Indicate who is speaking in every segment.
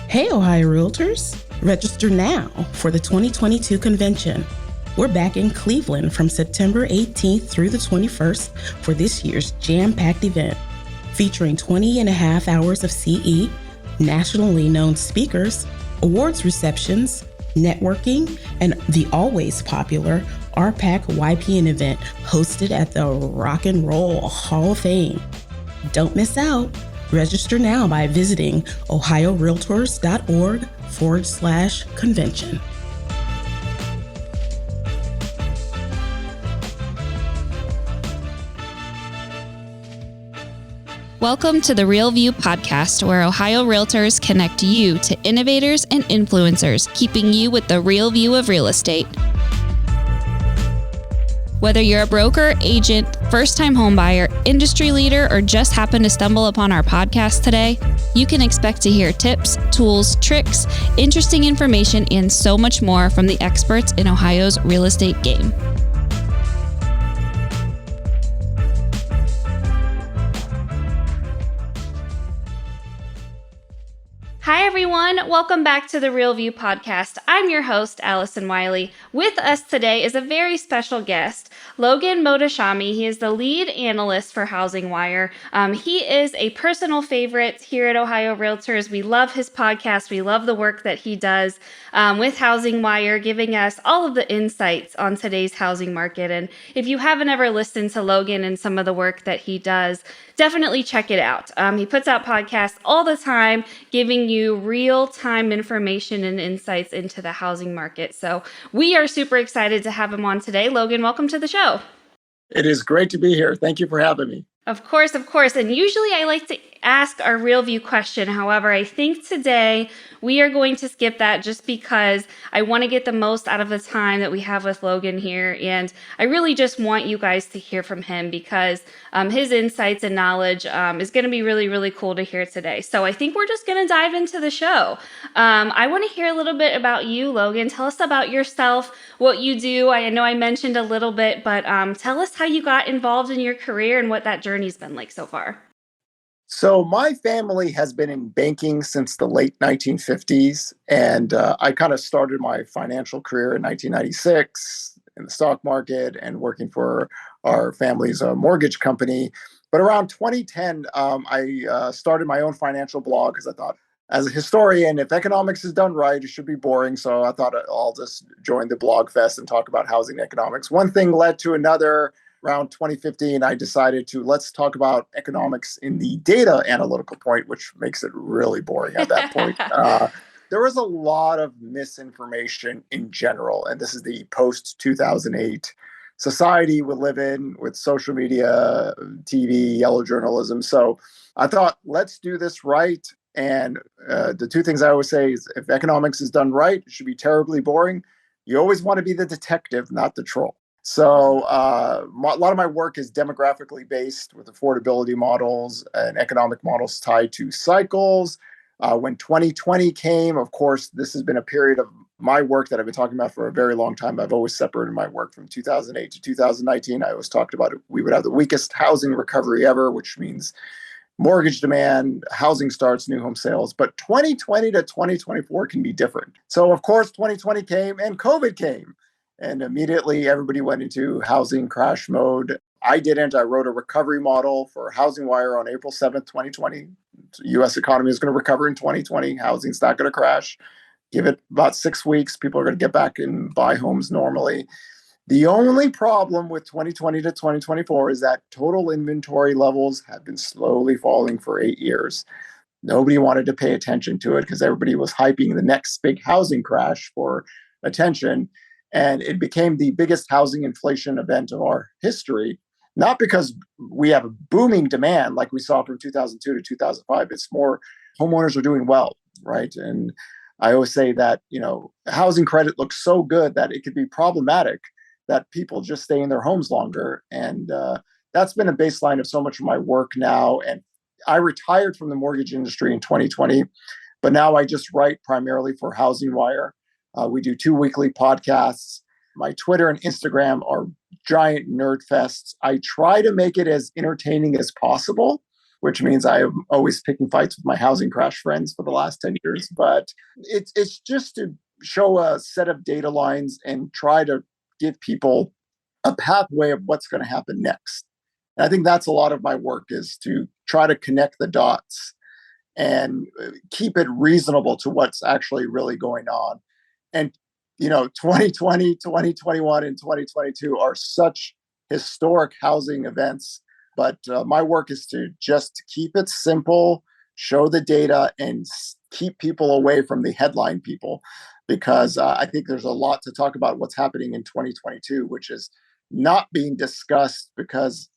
Speaker 1: Hey, Ohio Realtors! Register now for the 2022 convention. We're back in Cleveland from September 18th through the 21st for this year's jam-packed event, featuring 20 and a half hours of CE, nationally known speakers, awards receptions, networking, and the always popular RPAC YPN event hosted at the Rock and Roll Hall of Fame. Don't miss out. Register now by visiting ohiorealtors.org/convention.
Speaker 2: Welcome to the Real View podcast, where Ohio Realtors connect you to innovators and influencers, keeping you with the real view of real estate. Whether you're a broker, agent, first-time homebuyer, industry leader, or just happen to stumble upon our podcast today, you can expect to hear tips, tools, tricks, interesting information, and so much more from the experts in Ohio's real estate game. Hi, everyone. Welcome back to the Real View podcast. I'm your host, Allison Wiley. With us today is a very special guest, Logan Mohtashami. He is the lead analyst for Housing Wire. He is a personal favorite here at Ohio Realtors. We love his podcast. We love the work that he does with Housing Wire, giving us all of the insights on today's housing market. And if you haven't ever listened to Logan and some of the work that he does, definitely check it out. He puts out podcasts all the time, giving you real-time information and insights into the housing market. So we are super excited to have him on today. Logan, welcome to the show.
Speaker 3: It is great to be here. Thank you for having me.
Speaker 2: Of course. And usually I like to ask our Real View question. However, I think today we are going to skip that just because I want to get the most out of the time that we have with Logan here. And I really just want you guys to hear from him because his insights and knowledge is going to be really, really cool to hear today. So I think we're just going to dive into the show. I want to hear a little bit about you, Logan. Tell us about yourself, what you do. I know I mentioned a little bit, but tell us how you got involved in your career and what that journey's been like so far.
Speaker 3: So my family has been in banking since the late 1950s, and I kind of started my financial career in 1996 in the stock market and working for our family's mortgage company. But around 2010, I started my own financial blog because I thought, as a historian, if economics is done right, it should be boring. So I thought I'll just join the blog fest and talk about housing economics. One thing led to another. Around 2015, I decided to let's talk about economics in the data analytical point, which makes it really boring at that point. There was a lot of misinformation in general, and this is the post-2008 society we live in with social media, TV, yellow journalism. So I thought, let's do this right. And the two things I always say is if economics is done right, it should be terribly boring. You always want to be the detective, not the troll. So a lot of my work is demographically based with affordability models and economic models tied to cycles. When 2020 came, of course, this has been a period of my work that I've been talking about for a very long time. I've always separated my work from 2008 to 2019. I always talked about it. We would have the weakest housing recovery ever, which means mortgage demand, housing starts, new home sales. But 2020 to 2024 can be different. So, of course, 2020 came and COVID came. And immediately everybody went into housing crash mode. I didn't. I wrote a recovery model for Housing Wire on April 7th, 2020. The U.S. economy is going to recover in 2020. Housing's not going to crash. Give it about 6 weeks. People are going to get back and buy homes normally. The only problem with 2020 to 2024 is that total inventory levels have been slowly falling for 8 years. Nobody wanted to pay attention to it because everybody was hyping the next big housing crash for attention. And it became the biggest housing inflation event of our history, not because we have a booming demand like we saw from 2002 to 2005. It's more homeowners are doing well, right? And I always say that, housing credit looks so good that it could be problematic that people just stay in their homes longer. And that's been a baseline of so much of my work now. And I retired from the mortgage industry in 2020, but now I just write primarily for Housing Wire. We do 2 weekly podcasts. My Twitter and Instagram are giant nerd fests. I try to make it as entertaining as possible. which means I am always picking fights with my housing crash friends for the last 10 years. But it's just to show a set of data lines and try to give people a pathway of what's going to happen next. And I think that's a lot of my work, is to try to connect the dots and keep it reasonable to what's actually really going on. And, 2020, 2021, and 2022 are such historic housing events. But my work is to just keep it simple, show the data, and keep people away from the headline people, because I think there's a lot to talk about what's happening in 2022, which is not being discussed because,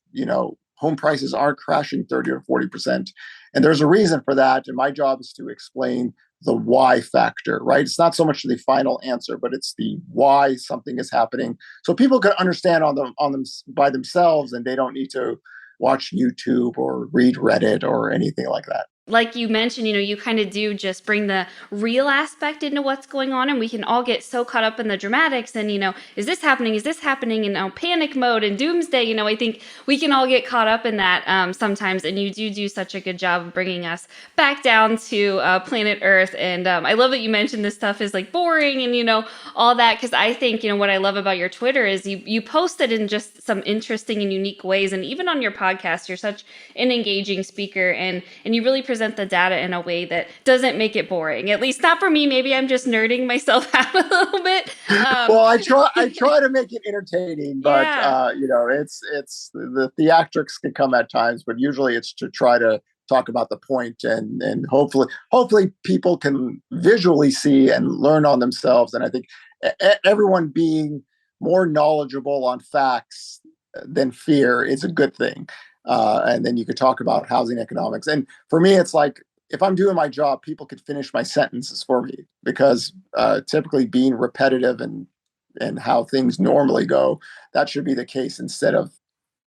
Speaker 3: home prices aren't crashing 30 or 40%. And there's a reason for that. And my job is to explain the why factor, right? It's not so much the final answer, but it's the why something is happening. So people can understand on them by themselves, and they don't need to watch YouTube or read Reddit or anything like that.
Speaker 2: Like you mentioned, you kind of do just bring the real aspect into what's going on, and we can all get so caught up in the dramatics and, is this happening? Is this happening? And panic mode and doomsday. I think we can all get caught up in that sometimes, and you do such a good job of bringing us back down to planet Earth. And I love that you mentioned this stuff is like boring and, all that, because I think, what I love about your Twitter is you post it in just some interesting and unique ways. And even on your podcast, you're such an engaging speaker, and you really present the data in a way that doesn't make it boring. At least not for me. Maybe I'm just nerding myself out a little bit.
Speaker 3: Well, I try to make it entertaining, but it's the theatrics can come at times, but usually it's to try to talk about the point, and hopefully people can visually see and learn on themselves. And I think everyone being more knowledgeable on facts than fear is a good thing. And then you could talk about housing economics. And for me, it's like, if I'm doing my job, people could finish my sentences for me, because typically being repetitive and how things normally go, that should be the case, instead of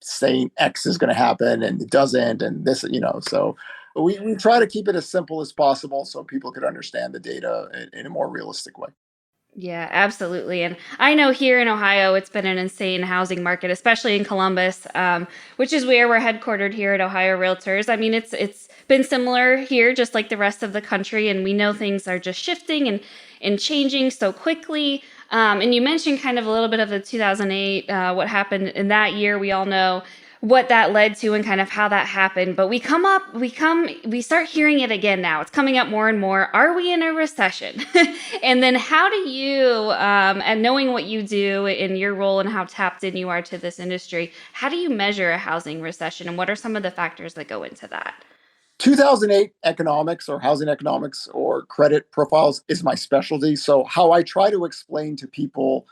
Speaker 3: saying X is going to happen and it doesn't, and this, so we try to keep it as simple as possible so people could understand the data in a more realistic way.
Speaker 2: Yeah, absolutely. And I know here in Ohio, it's been an insane housing market, especially in Columbus, which is where we're headquartered here at Ohio Realtors. I mean, it's been similar here, just like the rest of the country. And we know things are just shifting and changing so quickly. And you mentioned kind of a little bit of the 2008, what happened in that year. We all know what that led to and kind of how that happened. But we start hearing it again now. It's coming up more and more. Are we in a recession? And then how do you, and knowing what you do in your role and how tapped in you are to this industry, how do you measure a housing recession, and what are some of the factors that go into that?
Speaker 3: 2008 economics, or housing economics, or credit profiles is my specialty. So how I try to explain to people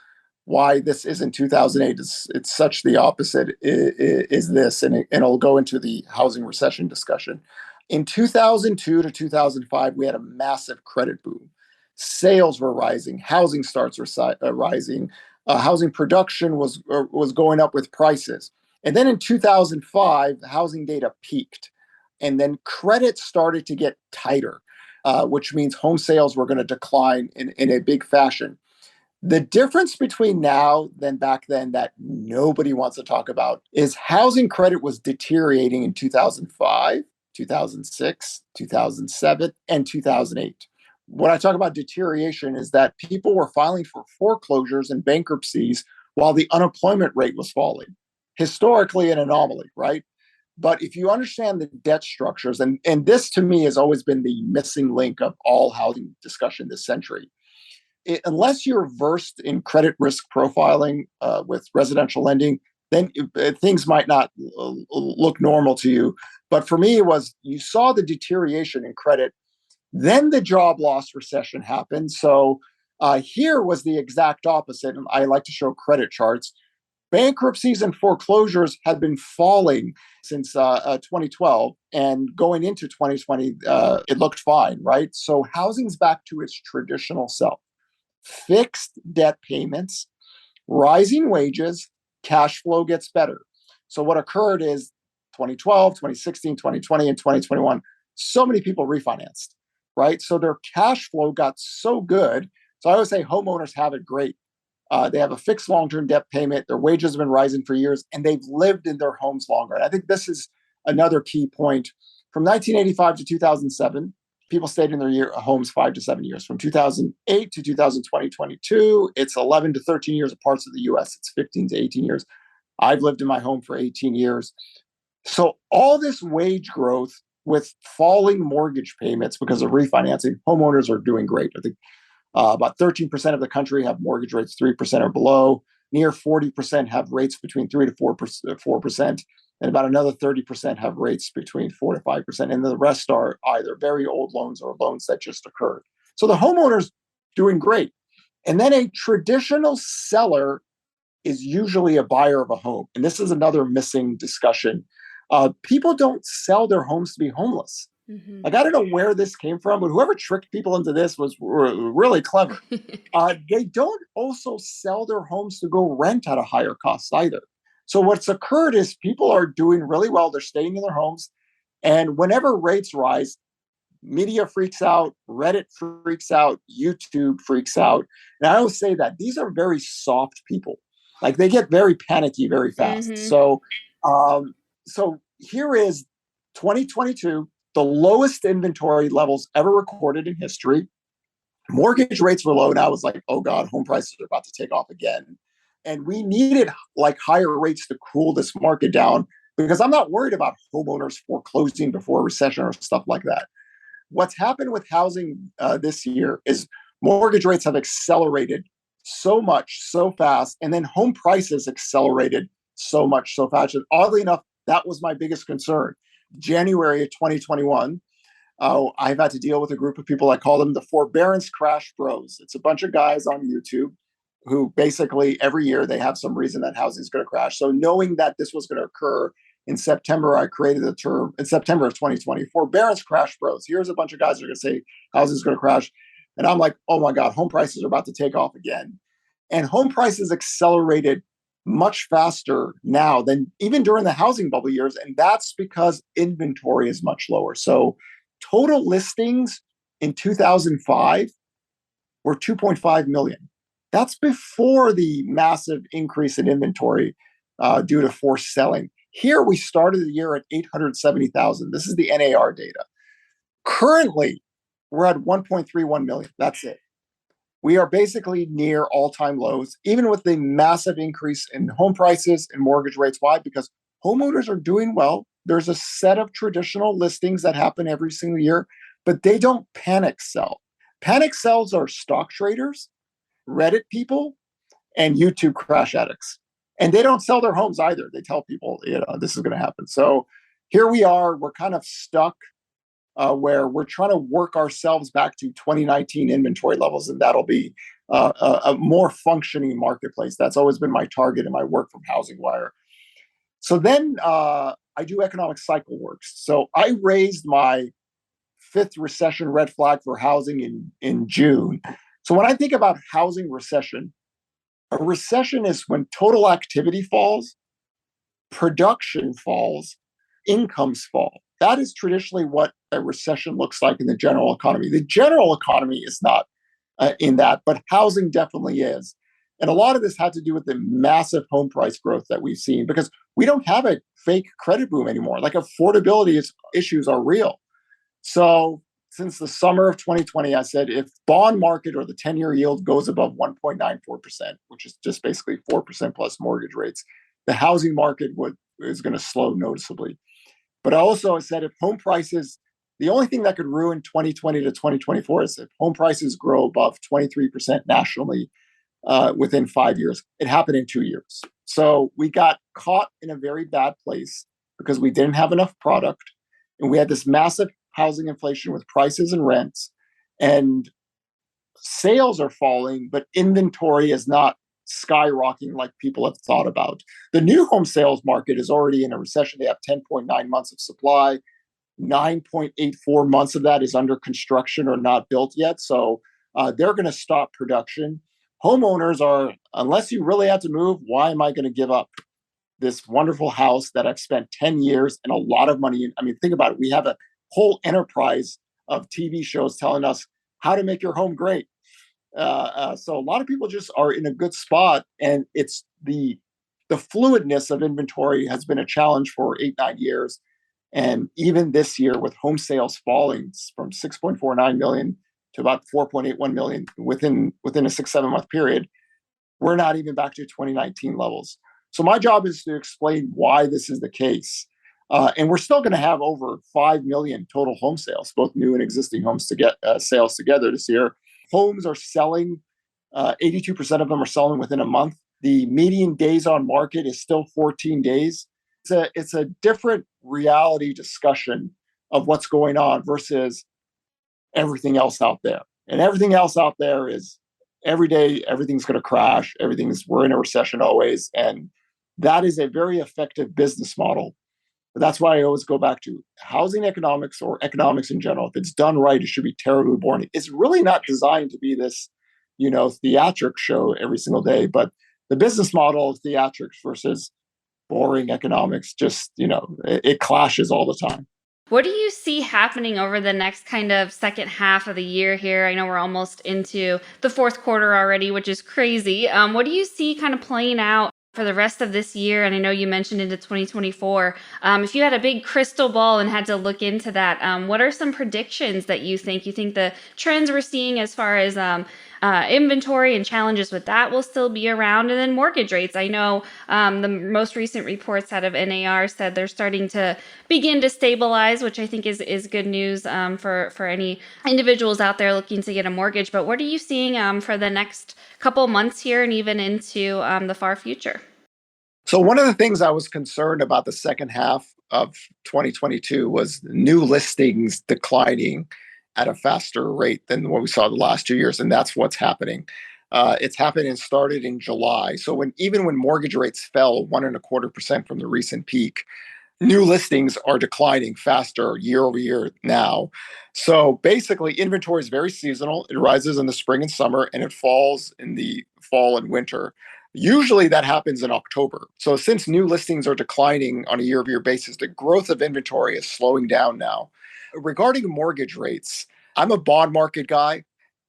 Speaker 3: why this isn't 2008, it's such the opposite, is this, and it'll go into the housing recession discussion. In 2002 to 2005, we had a massive credit boom. Sales were rising, housing starts were rising, housing production was going up with prices. And then in 2005, the housing data peaked. And then credit started to get tighter, which means home sales were going to decline in a big fashion. The difference between now and back then that nobody wants to talk about is housing credit was deteriorating in 2005, 2006, 2007, and 2008. When I talk about deterioration, is that people were filing for foreclosures and bankruptcies while the unemployment rate was falling. Historically, an anomaly, right? But if you understand the debt structures, and this to me has always been the missing link of all housing discussion this century, unless you're versed in credit risk profiling with residential lending, then things might not look normal to you. But for me, it was, you saw the deterioration in credit, then the job loss recession happened. So here was the exact opposite. And I like to show credit charts. Bankruptcies and foreclosures had been falling since 2012, and going into 2020, it looked fine, right? So housing's back to its traditional self. Fixed debt payments, rising wages, cash flow gets better. So what occurred is 2012, 2016, 2020, and 2021, so many people refinanced, right? So their cash flow got so good. So I always say homeowners have it great. They have a fixed long-term debt payment. Their wages have been rising for years, and they've lived in their homes longer. And I think this is another key point. From 1985 to 2007, people stayed in their homes 5 to 7 years. From 2008 to 2022, it's 11 to 13 years. In parts of the US, it's 15 to 18 years. I've lived in my home for 18 years. So all this wage growth with falling mortgage payments because of refinancing, homeowners are doing great. I think about 13% of the country have mortgage rates 3% or below. Near 40% have rates between 3 to 4%, and about another 30% have rates between 4 to 5%. And the rest are either very old loans or loans that just occurred. So the homeowner's doing great. And then a traditional seller is usually a buyer of a home. And this is another missing discussion. People don't sell their homes to be homeless.
Speaker 2: Mm-hmm.
Speaker 3: Like, I don't know where this came from, but whoever tricked people into this was really clever. They don't also sell their homes to go rent at a higher cost either. So what's occurred is people are doing really well. They're staying in their homes. And whenever rates rise, media freaks out, Reddit freaks out, YouTube freaks out. And I always say that these are very soft people. Like, they get very panicky very fast.
Speaker 2: Mm-hmm.
Speaker 3: So here is 2022, the lowest inventory levels ever recorded in history. Mortgage rates were low, and I was like, oh God, home prices are about to take off again. And we needed like higher rates to cool this market down, because I'm not worried about homeowners foreclosing before a recession or stuff like that. What's happened with housing this year is mortgage rates have accelerated so much, so fast, and then home prices accelerated so much, so fast. And oddly enough, that was my biggest concern. January of 2021, I've had to deal with a group of people. I call them the forbearance crash bros. It's a bunch of guys on YouTube who basically every year they have some reason that housing is going to crash. So knowing that this was going to occur in September, I created the term in September of 2020, forbearance crash bros. Here's a bunch of guys that are going to say housing is going to crash. And I'm like, oh my God, home prices are about to take off again. And home prices accelerated much faster now than even during the housing bubble years. And that's because inventory is much lower. So total listings in 2005 were 2.5 million. That's before the massive increase in inventory due to forced selling. Here we started the year at 870,000. This is the NAR data. Currently, we're at 1.31 million. That's it. We are basically near all-time lows, even with the massive increase in home prices and mortgage rates. Why? Because homeowners are doing well. There's a set of traditional listings that happen every single year, but they don't panic sell. Panic sells are stock traders, Reddit people, and YouTube crash addicts. And they don't sell their homes either. They tell people, this is going to happen. So here we are. We're kind of stuck where we're trying to work ourselves back to 2019 inventory levels, and that'll be a more functioning marketplace. That's always been my target in my work from Housing Wire. So then I do economic cycle works. So I raised my 5th recession red flag for housing in June. So when I think about housing recession, a recession is when total activity falls, production falls, incomes fall. That is traditionally what a recession looks like in the general economy. The general economy is not in that, but housing definitely is. And a lot of this had to do with the massive home price growth that we've seen, because we don't have a fake credit boom anymore. Like, affordability issues are real. So since the summer of 2020, I said, if bond market or the 10-year yield goes above 1.94%, which is just basically 4% plus mortgage rates, the housing market is going to slow noticeably. But I said, if home prices, the only thing that could ruin 2020 to 2024 is if home prices grow above 23% nationally within 5 years. It happened in 2 years. So we got caught in a very bad place because we didn't have enough product. And we had this massive housing inflation with prices and rents. And sales are falling, but inventory is not skyrocketing like people have thought about. The new home sales market is already in a recession. They have 10.9 months of supply. 9.84 months of that is under construction or not built yet. So they're going to stop production. Homeowners are, unless you really have to move, why am I going to give up this wonderful house that I've spent 10 years and a lot of money in? I mean, think about it. We have a whole enterprise of TV shows telling us how to make your home great. So a lot of people just are in a good spot, and it's the fluidness of inventory has been a challenge for 8-9 years. And even this year, with home sales falling from 6.49 million to about 4.81 million within a 6-7 month period, we're not even back to 2019 levels. So my job is to explain why this is the case. And we're still going to have over 5 million total home sales, both new and existing homes to get sales together this year. Homes are selling, 82% of them are selling within a month. The median days on market is still 14 days. It's a different reality discussion of what's going on versus everything else out there. And everything else out there is every day, everything's going to crash. We're in a recession always. And that is a very effective business model. But that's why I always go back to housing economics or economics in general. If it's done right, it should be terribly boring. It's really not designed to be this, theatric show every single day. But the business model of theatrics versus boring economics, it clashes all the time.
Speaker 2: What do you see happening over the next kind of second half of the year here? I know we're almost into the fourth quarter already, which is crazy. What do you see kind of playing out for the rest of this year? And I know you mentioned into 2024. If you had a big crystal ball and had to look into that, what are some predictions that you think? You think the trends we're seeing as far as inventory and challenges with that will still be around? And then mortgage rates. I know the most recent reports out of NAR said they're starting to begin to stabilize, which I think is good news for any individuals out there looking to get a mortgage. But what are you seeing for the next couple months here and even into the far future?
Speaker 3: So one of the things I was concerned about the second half of 2022 was new listings declining at a faster rate than what we saw the last 2 years. And that's what's happening. It's happened and started in July. So even when mortgage rates fell 1.25% from the recent peak, new listings are declining faster year over year now. So basically, inventory is very seasonal. It rises in the spring and summer, and it falls in the fall and winter. Usually that happens in October. So since new listings are declining on a year-over-year basis, the growth of inventory is slowing down now. Regarding mortgage rates, I'm a bond market guy,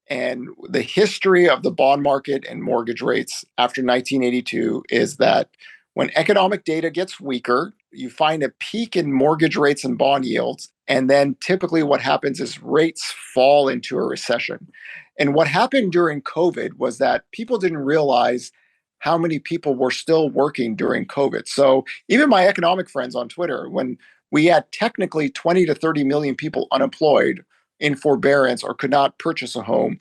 Speaker 3: and the history of the bond market and mortgage rates after 1982 is that when economic data gets weaker, you find a peak in mortgage rates and bond yields. And then typically what happens is rates fall into a recession. And what happened during COVID was that people didn't realize how many people were still working during COVID. So even my economic friends on Twitter, when we had technically 20 to 30 million people unemployed in forbearance or could not purchase a home,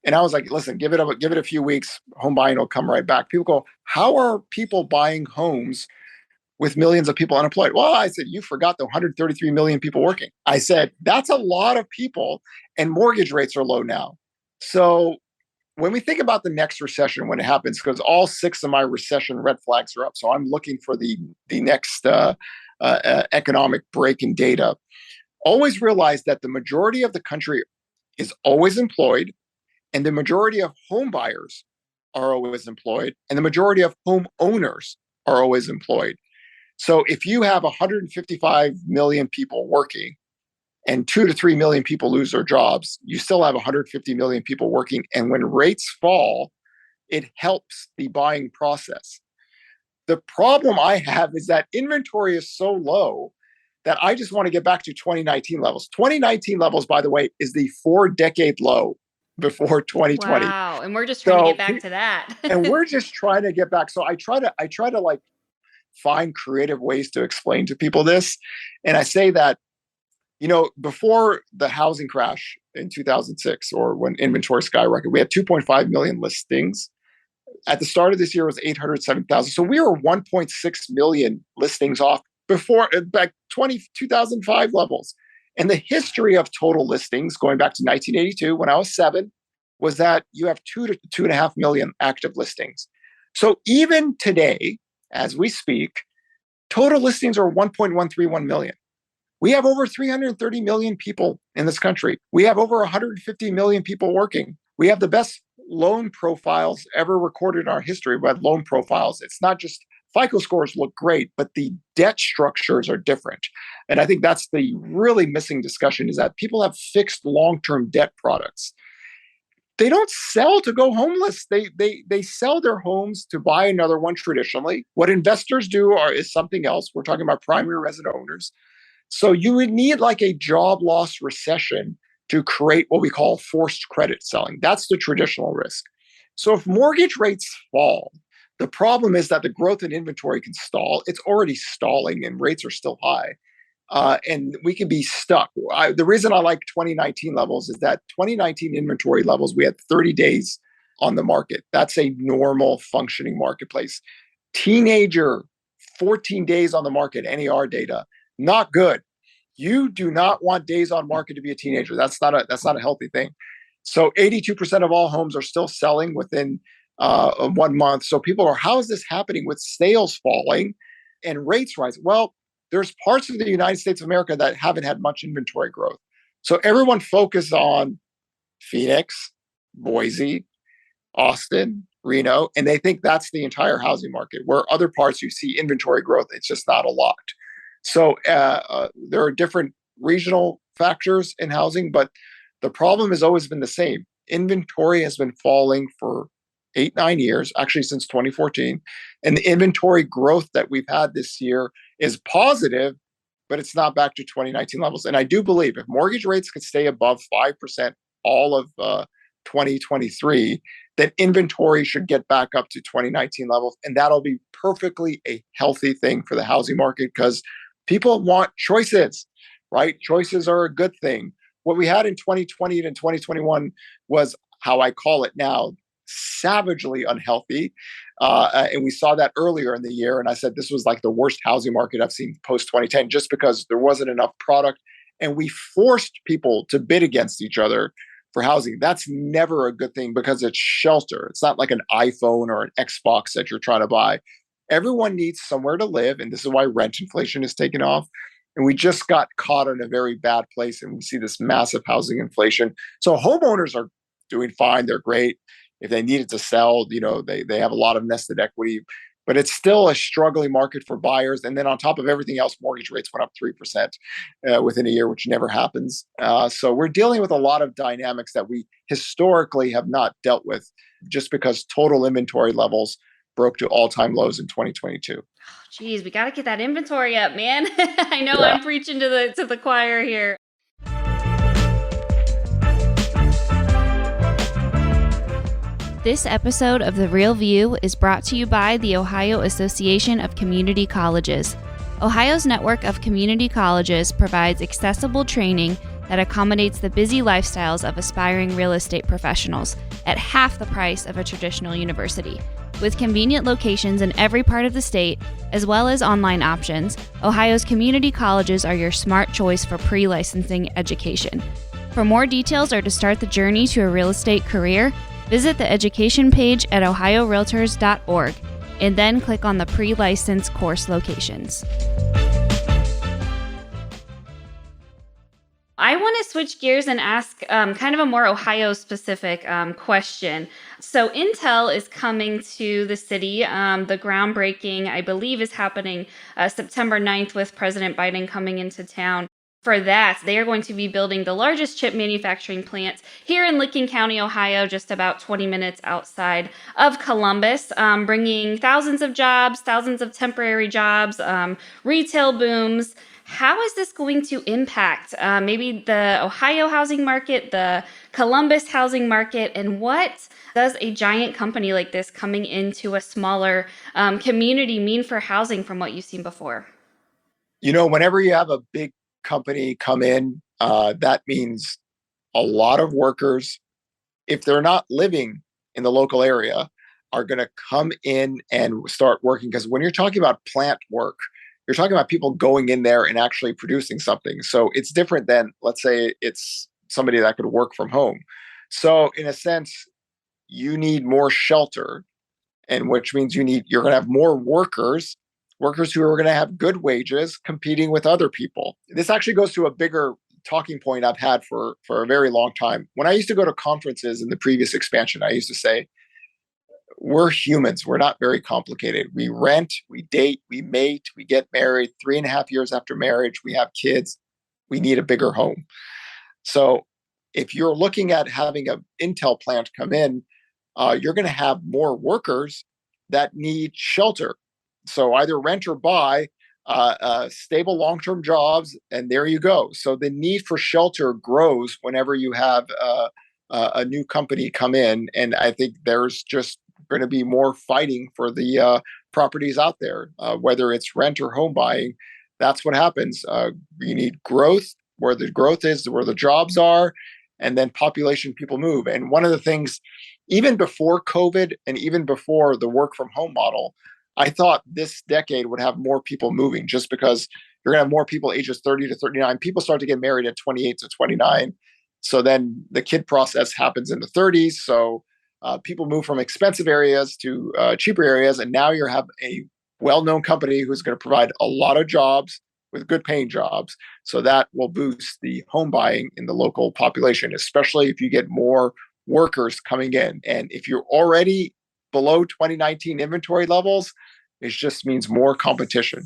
Speaker 3: and I was like, listen, give it a few weeks, home buying will come right back. People go, how are people buying homes with millions of people unemployed? Well, I said, you forgot the 133 million people working. I said, that's a lot of people, and mortgage rates are low now. So when we think about the next recession, when it happens, because all 6 of my recession red flags are up, so I'm looking for the next economic break in data. Always realize that the majority of the country is always employed, and the majority of home buyers are always employed, and the majority of homeowners are always employed. So if you have 155 million people working and 2 to 3 million people lose their jobs, you still have 150 million people working. And when rates fall, it helps the buying process. The problem I have is that inventory is so low that I just want to get back to 2019 levels. 2019 levels, by the way, is the 4-decade low before 2020.
Speaker 2: Wow. And we're just trying to get back to that.
Speaker 3: And we're just trying to get back. So I try to like find creative ways to explain to people this. And I say that, before the housing crash in 2006, or when inventory skyrocketed, we had 2.5 million listings. At the start of this year, it was 807,000. So we were 1.6 million listings off before, back 2005 levels. And the history of total listings going back to 1982, when I was 7, was that you have 2 to 2.5 million active listings. So even today, as we speak, total listings are 1.131 million. We have over 330 million people in this country. We have over 150 million people working. We have the best loan profiles ever recorded in our history. We have loan profiles. It's not just FICO scores look great, but the debt structures are different. And I think that's the really missing discussion, is that people have fixed long-term debt products. They don't sell to go homeless. They sell their homes to buy another one traditionally. What investors do is something else. We're talking about primary resident owners. So you would need like a job loss recession to create what we call forced credit selling. That's the traditional risk. So if mortgage rates fall, the problem is that the growth in inventory can stall. It's already stalling and rates are still high. And we could be stuck. The reason I like 2019 levels is that 2019 inventory levels, we had 30 days on the market. That's a normal functioning marketplace. Teenager, 14 days on the market, NER data, not good. You do not want days on market to be a teenager. That's not a healthy thing. So 82% of all homes are still selling within 1 month. So people are, how is this happening with sales falling and rates rising? Well, there's parts of the United States of America that haven't had much inventory growth. So everyone focused on Phoenix, Boise, Austin, Reno, and they think that's the entire housing market. Where other parts you see inventory growth, it's just not a lot. So there are different regional factors in housing, but the problem has always been the same. Inventory has been falling for 8, 9 years, actually since 2014. And the inventory growth that we've had this year is positive, but it's not back to 2019 levels. And I do believe if mortgage rates could stay above 5% all of 2023, that inventory should get back up to 2019 levels. And that'll be perfectly a healthy thing for the housing market because people want choices, right? Choices are a good thing. What we had in 2020 and 2021 was how I call it now, savagely unhealthy. And we saw that earlier in the year. And I said, this was like the worst housing market I've seen post 2010, just because there wasn't enough product. And we forced people to bid against each other for housing. That's never a good thing because it's shelter. It's not like an iPhone or an Xbox that you're trying to buy. Everyone needs somewhere to live. And this is why rent inflation is taking off. And we just got caught in a very bad place. And we see this massive housing inflation. So homeowners are doing fine. They're great. If they needed to sell, they have a lot of nested equity, but it's still a struggling market for buyers. And then on top of everything else, mortgage rates went up 3% within a year, which never happens. So we're dealing with a lot of dynamics that we historically have not dealt with just because total inventory levels broke to all-time lows in 2022.
Speaker 2: Geez, we got to get that inventory up, man. I know
Speaker 3: Yeah.
Speaker 2: I'm preaching to the choir here. This episode of The Real View is brought to you by the Ohio Association of Community Colleges. Ohio's network of community colleges provides accessible training that accommodates the busy lifestyles of aspiring real estate professionals at half the price of a traditional university. With convenient locations in every part of the state, as well as online options, Ohio's community colleges are your smart choice for pre-licensing education. For more details or to start the journey to a real estate career, visit the education page at ohiorealtors.org and then click on the pre-license course locations. I want to switch gears and ask kind of a more Ohio-specific question. So Intel is coming to the city. The groundbreaking, I believe, is happening September 9th with President Biden coming into town. For that, they are going to be building the largest chip manufacturing plant here in Licking County, Ohio, just about 20 minutes outside of Columbus, bringing thousands of jobs, thousands of temporary jobs, retail booms. How is this going to impact maybe the Ohio housing market, the Columbus housing market, and what does a giant company like this coming into a smaller community mean for housing from what you've seen before?
Speaker 3: Whenever you have a big company come in, that means a lot of workers, if they're not living in the local area, are going to come in and start working. Because when you're talking about plant work, you're talking about people going in there and actually producing something. So it's different than, let's say, it's somebody that could work from home. So in a sense, you need more shelter, and which means you're going to have more workers who are going to have good wages competing with other people. This actually goes to a bigger talking point I've had for a very long time. When I used to go to conferences in the previous expansion, I used to say, we're humans. We're not very complicated. We rent, we date, we mate, we get married. 3.5 years after marriage, we have kids. We need a bigger home. So if you're looking at having an Intel plant come in, you're going to have more workers that need shelter. So either rent or buy, stable long-term jobs, and there you go. So the need for shelter grows whenever you have a new company come in, and I think there's just going to be more fighting for the properties out there, whether it's rent or home buying. That's what happens. You need growth where the growth is, where the jobs are, and then population, people move. And one of the things, even before COVID and even before the work from home model, I thought this decade would have more people moving just because you're going to have more people ages 30 to 39. People start to get married at 28 to 29. So then the kid process happens in the 30s. So people move from expensive areas to cheaper areas. And now you have a well-known company who's going to provide a lot of jobs with good paying jobs. So that will boost the home buying in the local population, especially if you get more workers coming in. And if you're already below 2019 inventory levels, it just means more competition.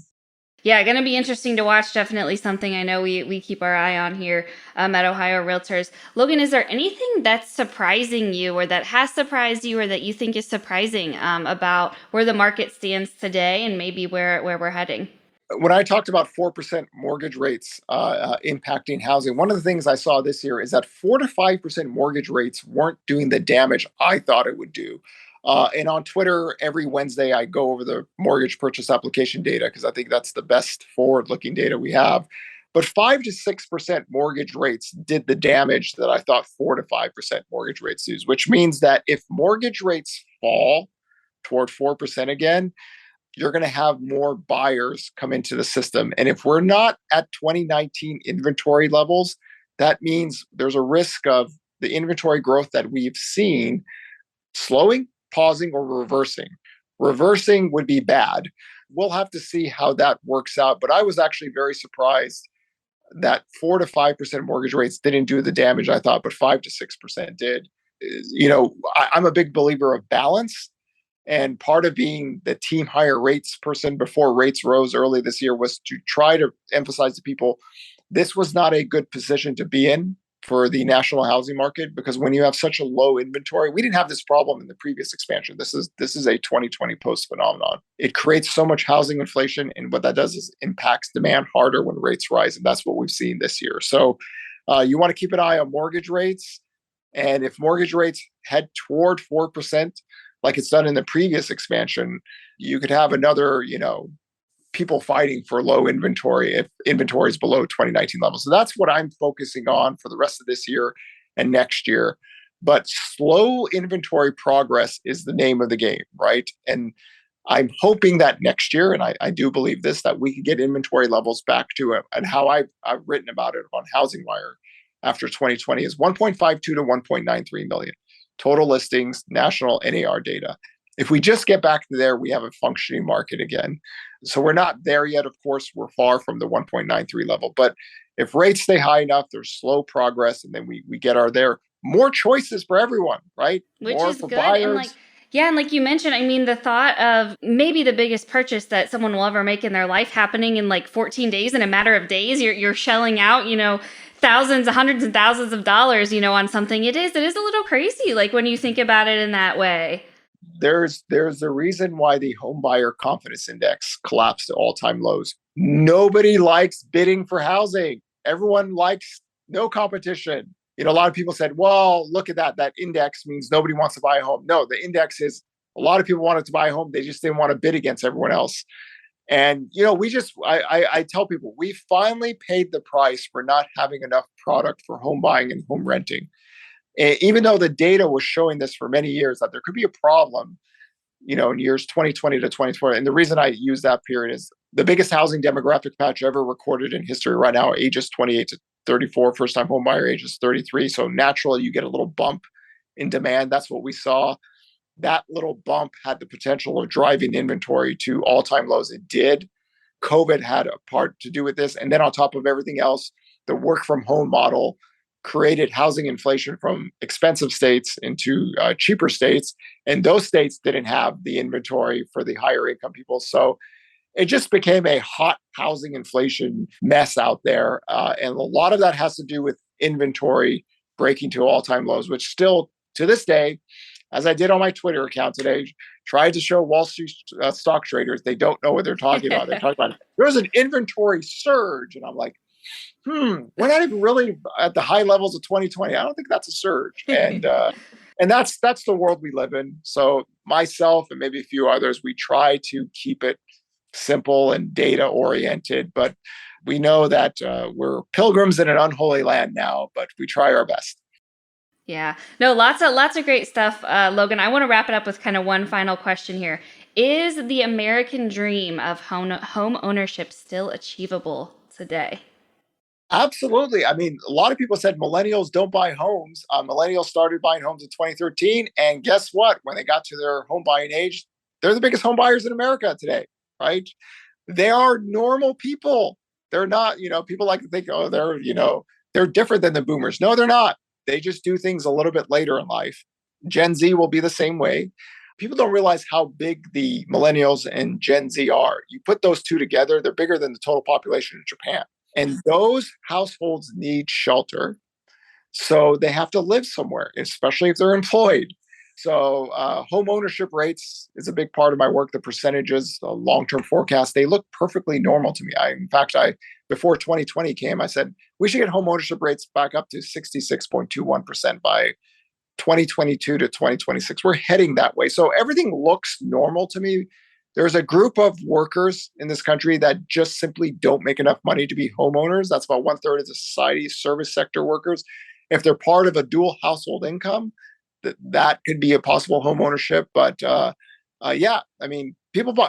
Speaker 2: Yeah, going to be interesting to watch. Definitely something I know we keep our eye on here at Ohio Realtors. Logan, is there anything that's surprising you or that has surprised you or that you think is surprising about where the market stands today and maybe where we're heading?
Speaker 3: When I talked about 4% mortgage rates impacting housing, one of the things I saw this year is that 4 to 5% mortgage rates weren't doing the damage I thought it would do. And on Twitter, every Wednesday, I go over the mortgage purchase application data because I think that's the best forward-looking data we have. But 5 to 6% mortgage rates did the damage that I thought 4 to 5% mortgage rates do, which means that if mortgage rates fall toward 4% again, you're going to have more buyers come into the system. And if we're not at 2019 inventory levels, that means there's a risk of the inventory growth that we've seen slowing, pausing, or reversing. Reversing would be bad. We'll have to see how that works out. But I was actually very surprised that 4 to 5% mortgage rates didn't do the damage I thought, but 5 to 6% did. I'm a big believer of balance. And part of being the team higher rates person before rates rose early this year was to try to emphasize to people this was not a good position to be in for the national housing market, because when you have such a low inventory, we didn't have this problem in the previous expansion. This is a 2020 post phenomenon. It creates so much housing inflation, and what that does is impacts demand harder when rates rise, and that's what we've seen this year. So you want to keep an eye on mortgage rates, and if mortgage rates head toward 4%, like it's done in the previous expansion, you could have another, people fighting for low inventory if inventory is below 2019 levels. So that's what I'm focusing on for the rest of this year and next year. But slow inventory progress is the name of the game, right? And I'm hoping that next year, and I do believe this, that we can get inventory levels back to it. And how I've written about it on Housing Wire after 2020 is 1.52 to 1.93 million. Total listings, national NAR data. If we just get back to there, we have a functioning market again. So we're not there yet. Of course, we're far from the 1.93 level. But if rates stay high enough, there's slow progress, and then we get more choices for everyone, right?
Speaker 2: Which
Speaker 3: more
Speaker 2: is
Speaker 3: for
Speaker 2: good.
Speaker 3: buyers.
Speaker 2: And like you mentioned, I mean, the thought of maybe the biggest purchase that someone will ever make in their life happening in like 14 days, in a matter of days, you're shelling out, thousands, hundreds and thousands of dollars, on something. It is a little crazy, like when you think about it in that way.
Speaker 3: There's a reason why the home buyer confidence index collapsed to all-time lows. Nobody likes bidding for housing. Everyone likes no competition. A lot of people said, well, look at that. That index means nobody wants to buy a home. No, the index is a lot of people wanted to buy a home. They just didn't want to bid against everyone else. And, I tell people, we finally paid the price for not having enough product for home buying and home renting. Even though the data was showing this for many years, that there could be a problem, in years 2020 to 2020. And the reason I use that period is the biggest housing demographic patch ever recorded in history right now, ages 28 to 34, first-time home buyer age is 33. So naturally, you get a little bump in demand. That's what we saw. That little bump had the potential of driving inventory to all-time lows. It did. COVID had a part to do with this. And then on top of everything else, the work from home model created housing inflation from expensive states into cheaper states. And those states didn't have the inventory for the higher income people. So it just became a hot housing inflation mess out there. And a lot of that has to do with inventory breaking to all-time lows, which still to this day, as I did on my Twitter account today, Tried to show Wall Street stock traders they don't know what they're talking about. They're talking about there's an inventory surge, and I'm like, we're not even really at the high levels of 2020. I don't think that's a surge, and that's the world we live in. So myself and maybe a few others, we try to keep it simple and data oriented, but we know that we're pilgrims in an unholy land now, but we try our best.
Speaker 2: Yeah, no, lots of great stuff, Logan. I want to wrap it up with kind of one final question here. Is the American dream of home ownership still achievable today?
Speaker 3: Absolutely. I mean, a lot of people said millennials don't buy homes. Millennials started buying homes in 2013. And guess what? When they got to their home buying age, they're the biggest home buyers in America today, right? They are normal people. They're not, people like to think, oh, they're different than the boomers. No, they're not. They just do things a little bit later in life. Gen Z will be the same way. People don't realize how big the millennials and Gen Z are. You put those two together, they're bigger than the total population in Japan. And those households need shelter. So they have to live somewhere, especially if they're employed. So home ownership rates is a big part of my work. The percentages, the long-term forecast, they look perfectly normal to me. In fact, before 2020 came, I said, we should get home ownership rates back up to 66.21% by 2022 to 2026. We're heading that way. So everything looks normal to me. There's a group of workers in this country that just simply don't make enough money to be homeowners. That's about 1/3 of the society, service sector workers. If they're part of a dual household income, that could be a possible home ownership. But yeah, I mean,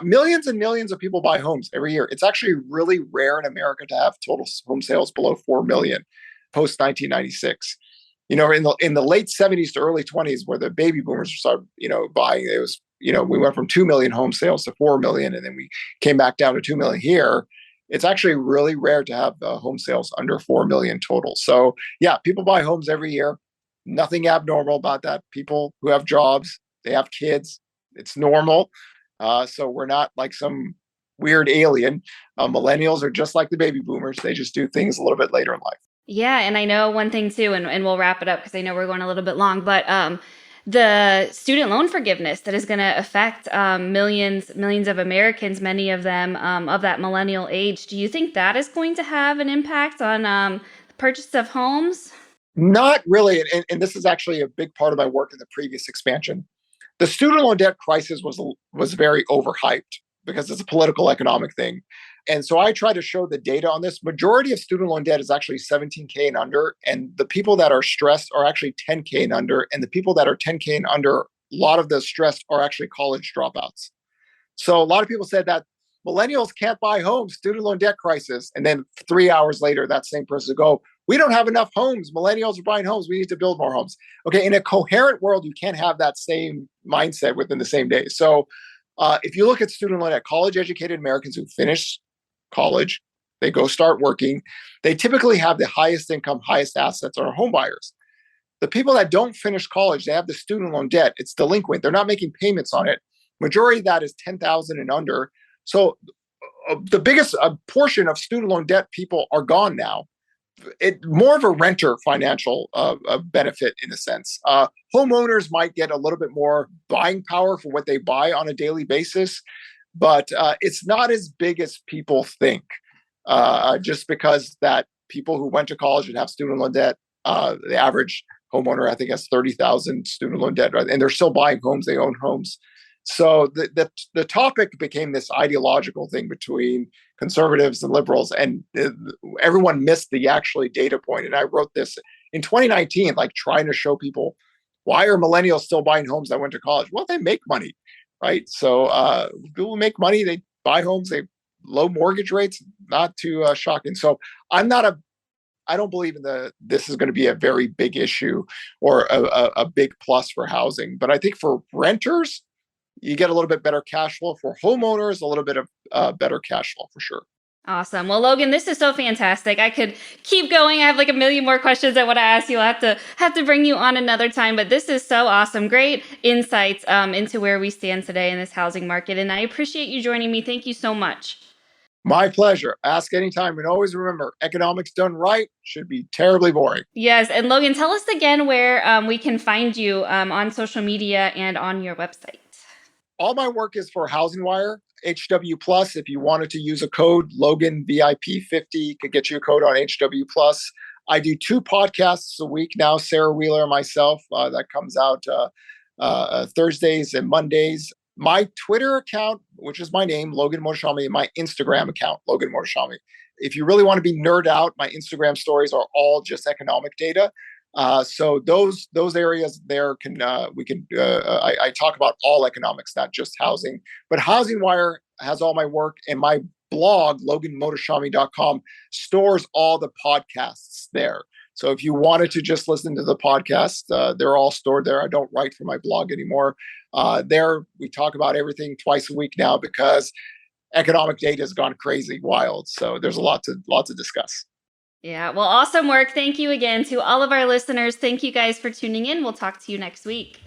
Speaker 3: millions and millions of people buy homes every year. It's actually really rare in America to have total home sales below 4 million post 1996. In the late 70s to early 20s, where the baby boomers started, buying, it was, we went from 2 million home sales to 4 million, and then we came back down to 2 million here. It's actually really rare to have home sales under 4 million total. So yeah, people buy homes every year. Nothing abnormal about that. People who have jobs, they have kids. It's normal. So we're not like some weird alien. Millennials are just like the baby boomers. They just do things a little bit later in life.
Speaker 2: Yeah, and I know one thing too, and we'll wrap it up because I know we're going a little bit long, but the student loan forgiveness that is going to affect millions of Americans, many of them of that millennial age. Do you think that is going to have an impact on the purchase of homes?
Speaker 3: Not really. And this is actually a big part of my work in the previous expansion. The student loan debt crisis was very overhyped because it's a political economic thing. And so I try to show the data on this. Majority of student loan debt is actually 17K and under. And the people that are stressed are actually 10K and under. And the people that are 10K and under, a lot of the stressed are actually college dropouts. So a lot of people said that millennials can't buy homes, student loan debt crisis. And then 3 hours later, that same person go, we don't have enough homes. Millennials are buying homes. We need to build more homes. Okay, in a coherent world, you can't have that same mindset within the same day. So if you look at student loan debt, college-educated Americans who finish college, they go start working. They typically have the highest income, highest assets are home buyers. The people that don't finish college, they have the student loan debt. It's delinquent. They're not making payments on it. Majority of that is 10,000 and under. So the biggest portion of student loan debt people are gone now. More of a renter financial benefit in a sense. Homeowners might get a little bit more buying power for what they buy on a daily basis, but it's not as big as people think. Just because that people who went to college and have student loan debt, the average homeowner I think has 30,000 student loan debt, right? And they're still buying homes. They own homes. So the topic became this ideological thing between conservatives and liberals, and everyone missed the actually data point. And I wrote this in 2019, like trying to show people, why are millennials still buying homes that went to college? Well, they make money, right? So people make money, they buy homes, they low mortgage rates, not too shocking. So I don't believe this is going to be a very big issue or a big plus for housing. But I think for renters, you get a little bit better cash flow. For homeowners, a little bit of better cash flow for sure.
Speaker 2: Awesome. Well, Logan, this is so fantastic. I could keep going. I have like a million more questions I want to ask you. I'll have to bring you on another time, but this is so awesome. Great insights into where we stand today in this housing market. And I appreciate you joining me. Thank you so much.
Speaker 3: My pleasure. Ask anytime. And always remember, economics done right should be terribly boring.
Speaker 2: Yes. And Logan, tell us again where we can find you on social media and on your website.
Speaker 3: All my work is for Housing Wire, HW Plus. If you wanted to use a code, Logan VIP50 could get you a code on HW Plus. I do 2 podcasts a week now, Sarah Wheeler and myself. That comes out Thursdays and Mondays. My Twitter account, which is my name, Logan Motoshami, and my Instagram account, Logan Motoshami. If you really want to be nerd out, my Instagram stories are all just economic data. So those areas there I talk about all economics, not just housing. But Housing Wire has all my work, and my blog, loganmotoshami.com, stores all the podcasts there. So if you wanted to just listen to the podcast, they're all stored there. I don't write for my blog anymore. There we talk about everything twice a week now because economic data has gone crazy wild. So there's a lot to discuss.
Speaker 2: Yeah, well, awesome work. Thank you again to all of our listeners. Thank you guys for tuning in. We'll talk to you next week.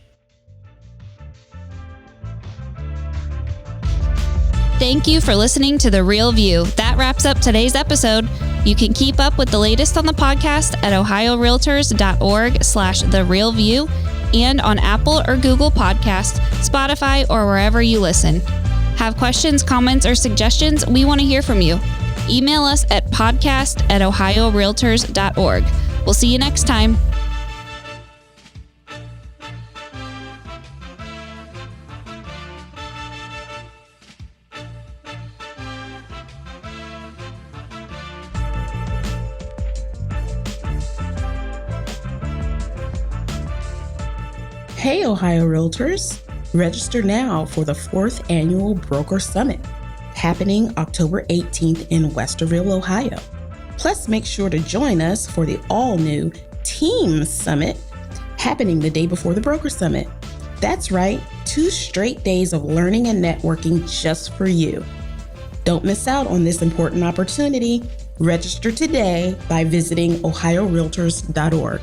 Speaker 2: Thank you for listening to The Real View. That wraps up today's episode. You can keep up with the latest on the podcast at ohiorealtors.org/therealview and on Apple or Google Podcasts, Spotify, or wherever you listen. Have questions, comments, or suggestions? We want to hear from you. Email us at podcast@ohiorealtors.org. We'll see you next time.
Speaker 1: Hey, Ohio Realtors! Register now for the 4th Annual Broker Summit, happening October 18th in Westerville, Ohio. Plus, make sure to join us for the all-new Team Summit, happening the day before the Broker Summit. That's right, 2 straight days of learning and networking just for you. Don't miss out on this important opportunity. Register today by visiting ohiorealtors.org.